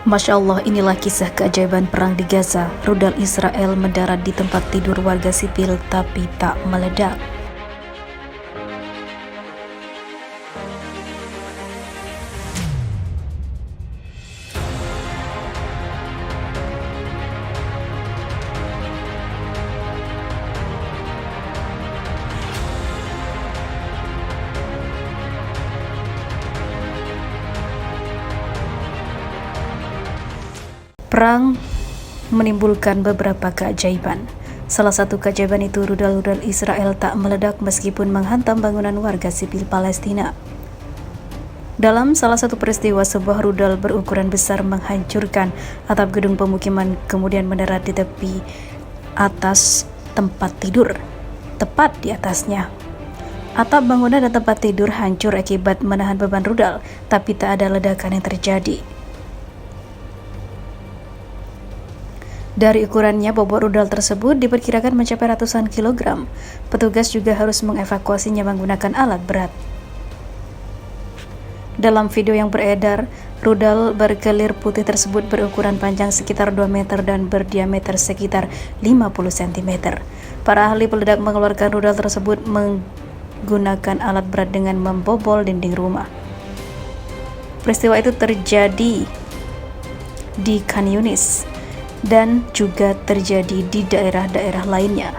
Masya Allah, inilah kisah keajaiban perang di Gaza. Rudal Israel mendarat di tempat tidur warga sipil tapi tak meledak. Perang menimbulkan beberapa keajaiban. Salah satu keajaiban itu rudal-rudal Israel tak meledak meskipun menghantam bangunan warga sipil Palestina. Dalam salah satu peristiwa, sebuah rudal berukuran besar menghancurkan atap gedung pemukiman kemudian mendarat di tepi atas tempat tidur, tepat di atasnya. Atap bangunan dan tempat tidur hancur akibat menahan beban rudal, tapi tak ada ledakan yang terjadi. Dari ukurannya, bobot rudal tersebut diperkirakan mencapai ratusan kilogram. Petugas juga harus mengevakuasinya menggunakan alat berat. Dalam video yang beredar, rudal berkelir putih tersebut berukuran panjang sekitar 2 meter dan berdiameter sekitar 50 cm. Para ahli peledak mengeluarkan rudal tersebut menggunakan alat berat dengan membobol dinding rumah. Peristiwa itu terjadi di Khan Yunis dan juga terjadi di daerah-daerah lainnya.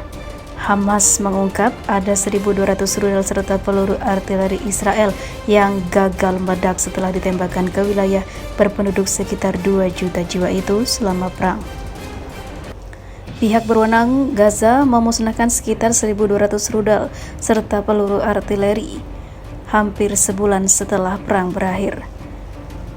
Hamas mengungkap ada 1.200 rudal serta peluru artileri Israel yang gagal meledak setelah ditembakkan ke wilayah berpenduduk sekitar 2 juta jiwa itu selama perang. Pihak berwenang Gaza memusnahkan sekitar 1.200 rudal serta peluru artileri hampir sebulan setelah perang berakhir.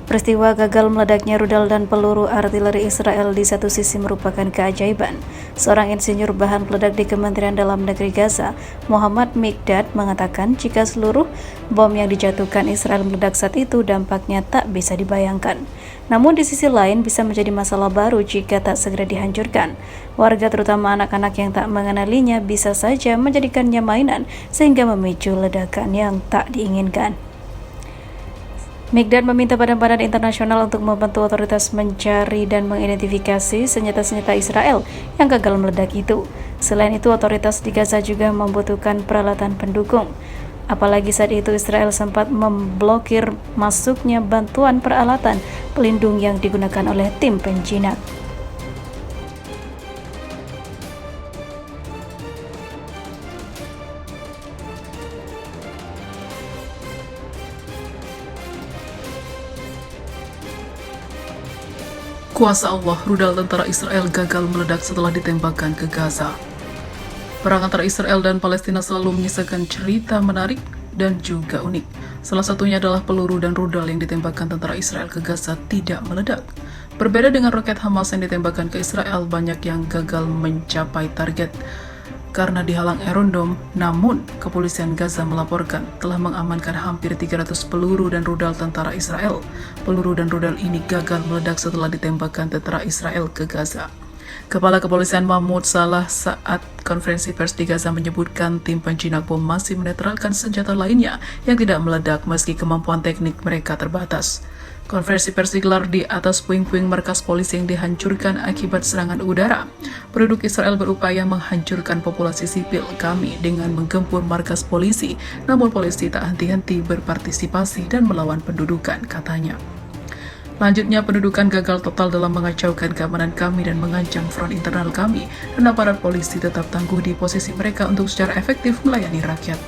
Peristiwa gagal meledaknya rudal dan peluru artileri Israel di satu sisi merupakan keajaiban. Seorang insinyur bahan peledak di Kementerian Dalam Negeri Gaza, Muhammad Mikdad, mengatakan jika seluruh bom yang dijatuhkan Israel meledak saat itu, dampaknya tak bisa dibayangkan. Namun di sisi lain bisa menjadi masalah baru jika tak segera dihancurkan. Warga, terutama anak-anak yang tak mengenalinya, bisa saja menjadikannya mainan sehingga memicu ledakan yang tak diinginkan. Mikdad meminta badan-badan internasional untuk membantu otoritas mencari dan mengidentifikasi senjata-senjata Israel yang gagal meledak itu. Selain itu, otoritas di Gaza juga membutuhkan peralatan pendukung. Apalagi saat itu Israel sempat memblokir masuknya bantuan peralatan pelindung yang digunakan oleh tim penjinak. Kuasa Allah, rudal tentara Israel gagal meledak setelah ditembakkan ke Gaza. Perang antara Israel dan Palestina selalu menyisakan cerita menarik dan juga unik. Salah satunya adalah peluru dan rudal yang ditembakkan tentara Israel ke Gaza tidak meledak. Berbeda dengan roket Hamas yang ditembakkan ke Israel, banyak yang gagal mencapai target karena dihalang Iron Dome. Namun, kepolisian Gaza melaporkan telah mengamankan hampir 300 peluru dan rudal tentara Israel. Peluru dan rudal ini gagal meledak setelah ditembakkan tentara Israel ke Gaza. Kepala Kepolisian Mahmud Salah saat konferensi pers di Gaza menyebutkan tim penjinak bom masih menetralkan senjata lainnya yang tidak meledak meski kemampuan teknik mereka terbatas. Konferensi pers digelar di atas puing-puing markas polisi yang dihancurkan akibat serangan udara. Penduduk Israel berupaya menghancurkan populasi sipil kami dengan menggempur markas polisi, namun polisi tak henti-henti berpartisipasi dan melawan pendudukan, katanya. Lanjutnya, pendudukan gagal total dalam mengacaukan keamanan kami dan mengancam front internal kami, dan aparat polisi tetap tangguh di posisi mereka untuk secara efektif melayani rakyat.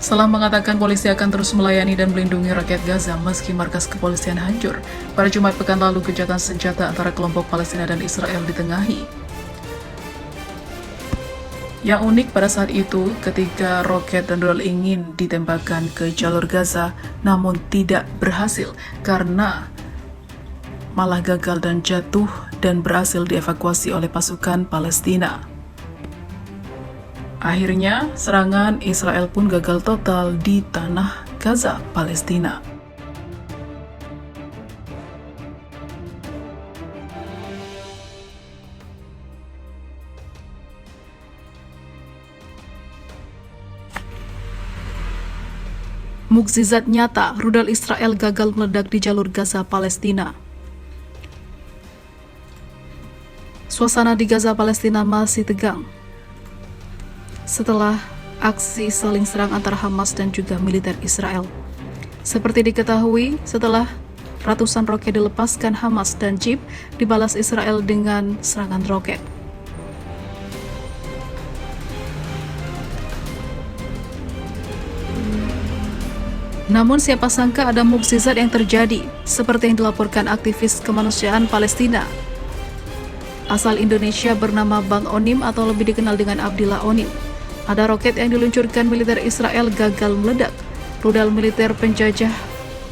Salah mengatakan polisi akan terus melayani dan melindungi rakyat Gaza meski markas kepolisian hancur. Pada Jumat pekan lalu, gencatan senjata antara kelompok Palestina dan Israel ditengahi. Yang unik pada saat itu, ketika roket dan rudal ingin ditembakkan ke jalur Gaza, namun tidak berhasil karena malah gagal dan jatuh dan berhasil dievakuasi oleh pasukan Palestina. Akhirnya, serangan Israel pun gagal total di tanah Gaza, Palestina. Mukjizat nyata, rudal Israel gagal meledak di jalur Gaza, Palestina. Suasana di Gaza, Palestina masih tegang setelah aksi saling serang antara Hamas dan juga militer Israel. Seperti diketahui, setelah ratusan roket dilepaskan Hamas dan jeep dibalas Israel dengan serangan roket. Namun siapa sangka ada mukjizat yang terjadi, seperti yang dilaporkan aktivis kemanusiaan Palestina asal Indonesia bernama Bang Onim atau lebih dikenal dengan Abdillah Onim. Ada roket yang diluncurkan militer Israel gagal meledak. Rudal militer penjajah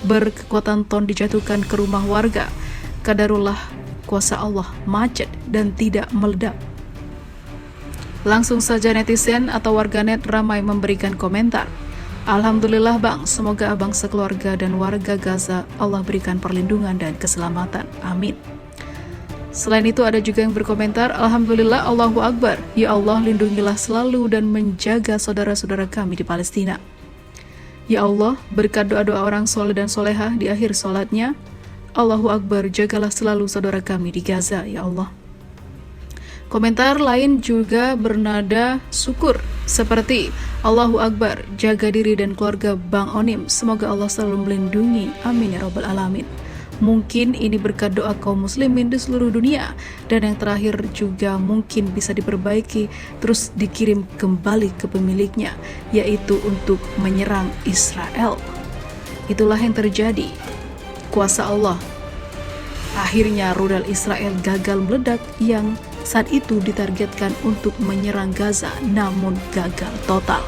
berkekuatan ton dijatuhkan ke rumah warga. Qadarullah, kuasa Allah, macet dan tidak meledak. Langsung saja netizen atau warganet ramai memberikan komentar. Alhamdulillah bang, semoga abang sekeluarga dan warga Gaza Allah berikan perlindungan dan keselamatan. Amin. Selain itu ada juga yang berkomentar, Alhamdulillah, Allahu Akbar, ya Allah lindungilah selalu dan menjaga saudara-saudara kami di Palestina. Ya Allah, berkat doa-doa orang soleh dan solehah di akhir sholatnya, Allahu Akbar, jagalah selalu saudara kami di Gaza, ya Allah. Komentar lain juga bernada syukur, seperti Allahu Akbar, jaga diri dan keluarga Bang Onim, semoga Allah selalu melindungi, amin ya rabbal alamin. Mungkin ini berkat doa kaum muslimin di seluruh dunia. Dan yang terakhir juga mungkin bisa diperbaiki terus dikirim kembali ke pemiliknya, yaitu untuk menyerang Israel. Itulah yang terjadi. Kuasa Allah. Akhirnya rudal Israel gagal meledak yang saat itu ditargetkan untuk menyerang Gaza, namun gagal total.